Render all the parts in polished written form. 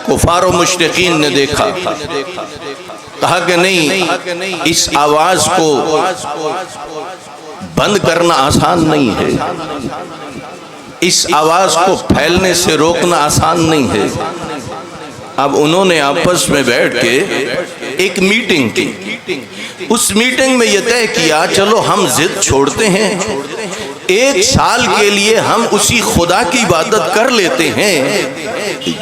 کفار و مشرکین نے دیکھا، کہا کہ نہیں، اس آواز کو بند کرنا آسان نہیں ہے، اس آواز کو پھیلنے سے روکنا آسان نہیں ہے۔ اب انہوں نے آپس میں بیٹھ کے ایک میٹنگ کی، اس میٹنگ میں یہ طے کیا چلو ہم ضد چھوڑتے ہیں، ایک سال کے لیے ہم اسی خدا کی عبادت کر لیتے ہیں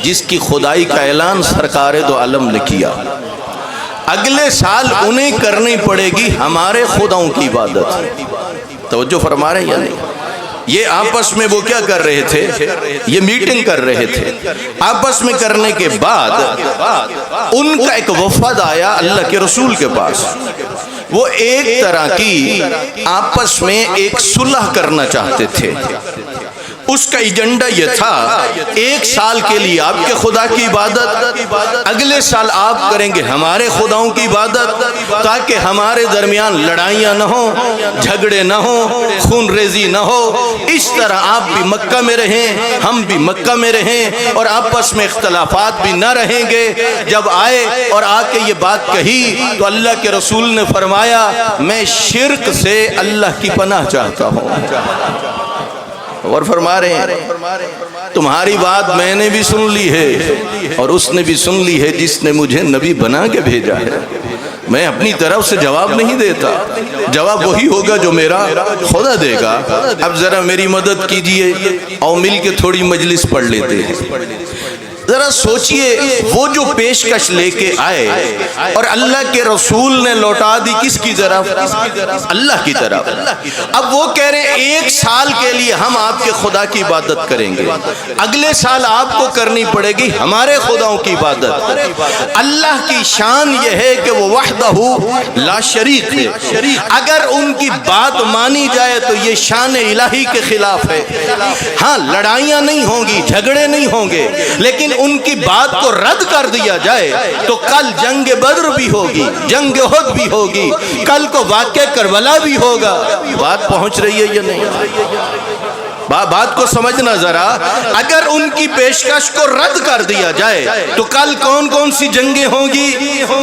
جس کی خدائی کا اعلان سرکار دو عالم نے کیا، اگلے سال انہیں کرنی پڑے گی ہمارے خداؤں کی عبادت۔ توجہ فرما رہے ہیں یا نہیں؟ یہ آپس میں وہ کیا کر رہے تھے؟ یہ میٹنگ کر رہے تھے۔ آپس میں کرنے کے بعد ان کا ایک وفد آیا اللہ کے رسول کے پاس، وہ ایک طرح کی آپس میں ایک صلح کرنا چاہتے تھے۔ اس کا ایجنڈا یہ تھا ایک سال کے لیے آپ کے خدا کی عبادت، اگلے سال آپ کریں گے ہمارے خداؤں کی عبادت، تاکہ ہمارے درمیان لڑائیاں نہ ہوں، جھگڑے نہ ہوں، خون ریزی نہ ہو۔ اس طرح آپ بھی مکہ میں رہیں، ہم بھی مکہ میں رہیں، اور آپس میں اختلافات بھی نہ رہیں گے۔ جب آئے اور آ کے یہ بات کہی تو اللہ کے رسول نے فرمایا میں شرک سے اللہ کی پناہ چاہتا ہوں۔ اور فرما رہے ہیں تمہاری بات میں نے بھی سن لی ہے اور اس نے بھی سن لی ہے جس نے مجھے نبی بنا کے بھیجا ہے۔ میں اپنی طرف سے جواب نہیں دیتا، جواب وہی ہوگا جو میرا خدا دے گا۔ اب ذرا میری مدد کیجئے اور مل کے تھوڑی مجلس پڑھ لیتے ہیں۔ ذرا سوچئے وہ جو پیشکش لے کے آئے اور اللہ کے رسول نے لوٹا دی کس کی طرف؟ اللہ کی طرف۔ اب وہ کہہ رہے ہیں ایک سال کے لیے ہم آپ کے خدا کی عبادت کریں گے، اگلے سال آپ کو کرنی پڑے گی ہمارے خداؤں کی عبادت۔ اللہ کی شان یہ ہے کہ وہ وحدہ لا شریک ہے، اگر ان کی بات مانی جائے تو یہ شان الہی کے خلاف ہے۔ ہاں لڑائیاں نہیں ہوں گی، جھگڑے نہیں ہوں گے، لیکن ان کی بات کو رد کر دیا جائے تو کل جنگ بدر بھی ہوگی، جنگ احد بھی ہوگی، کل کو واقعہ کربلا بھی ہوگا۔ بات پہنچ رہی ہے یا نہیں؟ بات کو سمجھنا ذرا، اگر ان کی پیشکش کو رد کر دیا جائے تو کل کون کون سی جنگیں ہوں گی؟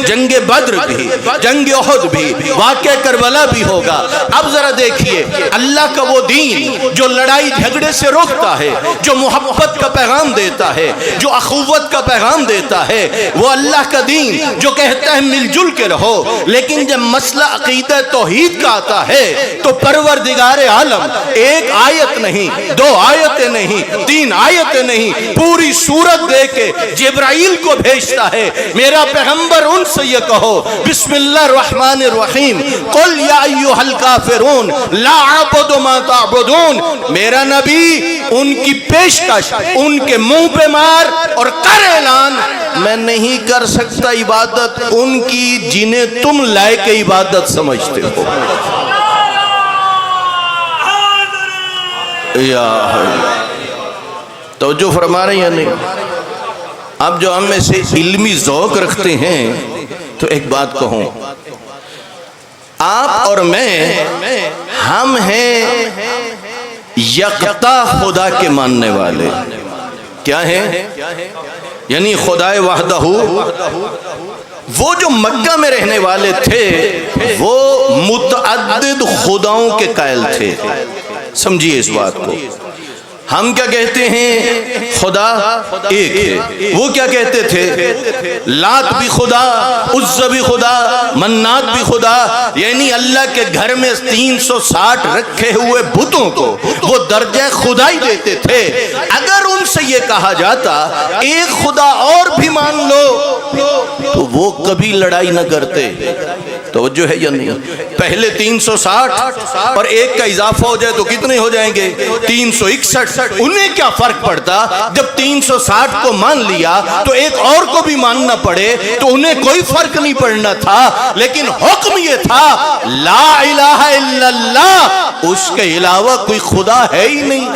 جنگ بدر بھی، جنگ احد بھی، واقعہ کربلا بھی ہوگا۔ اب ذرا دیکھیے اللہ کا وہ دین جو لڑائی جھگڑے سے روکتا ہے، جو محبت کا پیغام دیتا ہے، جو اخوت کا پیغام دیتا ہے، وہ اللہ کا دین جو کہتا ہے مل جل کے رہو، لیکن جب مسئلہ عقیدہ توحید کا آتا ہے تو پروردگار عالم ایک آیت نہیں، دو آیتیں نہیں، تین آیتیں نہیں، پوری سورت دے کے جبرائیل کو بھیجتا ہے میرا پیغمبر ان سے یہ کہو بسم اللہ الرحمن الرحیم قل یا ایھا الکافرون لا اعبد ما تعبدون۔ میرا نبی ان کی پیشکش ان کے منہ پہ مار اور کر اعلان میں نہیں کر سکتا عبادت ان کی جنہیں تم لائق عبادت سمجھتے ہو۔ توجہ فرما رہے ہیں نہیں؟ اب جو ہم میں سے علمی ذوق رکھتے ہیں تو ایک بات کہوں، آپ اور میں ہم ہیں یکتا خدا کے ماننے والے۔ کیا ہیں؟ یعنی خدا وحدہ۔ وہ جو مکہ میں رہنے والے تھے وہ متعدد خداؤں کے قائل تھے۔ سمجھیے اس بات کو، ہم کیا کہتے ہیں؟ خدا ایک ہے۔ وہ کیا کہتے تھے؟ لات بھی خدا، عزہ بھی خدا، منات بھی خدا، یعنی اللہ کے گھر میں 360 رکھے ہوئے بتوں کو وہ درجہ خدائی دیتے تھے۔ اگر ان سے یہ کہا جاتا ایک خدا اور بھی مان لو تو وہ کبھی لڑائی نہ کرتے۔ توجہ ہے یا نہیں؟ پہلے 360 اور ایک کا اضافہ ہو جائے تو کتنے ہو جائیں گے؟ 361۔ انہیں کیا فرق پڑتا جب 360 کو مان لیا تو ایک اور کو بھی ماننا پڑے تو انہیں کوئی فرق نہیں پڑنا تھا، لیکن حکم یہ تھا لا الہ الا اللہ، اس کے علاوہ کوئی خدا ہے ہی نہیں۔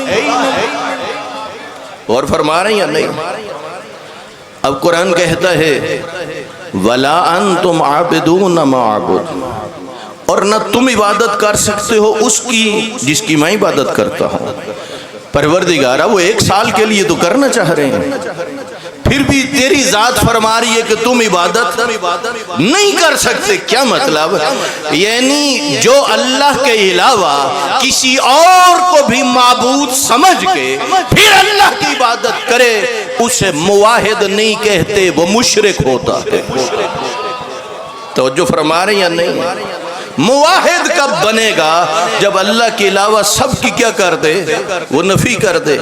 اور فرما رہے ہیں یا نہیں؟ اب قرآن کہتا ہے وَلَا أَنْتُمْ عَابِدُونَ مَا عَبُدُ، اور نہ تم عبادت کر سکتے ہو اس کی جس کی میں عبادت کرتا ہوں۔ پروردگارہ وہ ایک سال کے لیے تو کرنا چاہ رہے ہیں، پھر بھی تیری ذات فرما رہی ہے کہ تم عبادت نہیں کر سکتے. کیا مطلب؟ یعنی جو اللہ کے علاوہ کسی اور کو بھی معبود سمجھ کے پھر اللہ کی عبادت کرے اسے موحد نہیں کہتے، وہ مشرک ہوتا ہے. توجہ فرما رہے یا نہیں؟ موحد کب بنے گا؟ جب اللہ کے علاوہ سب کی کیا کر دے؟ وہ نفی کر دے.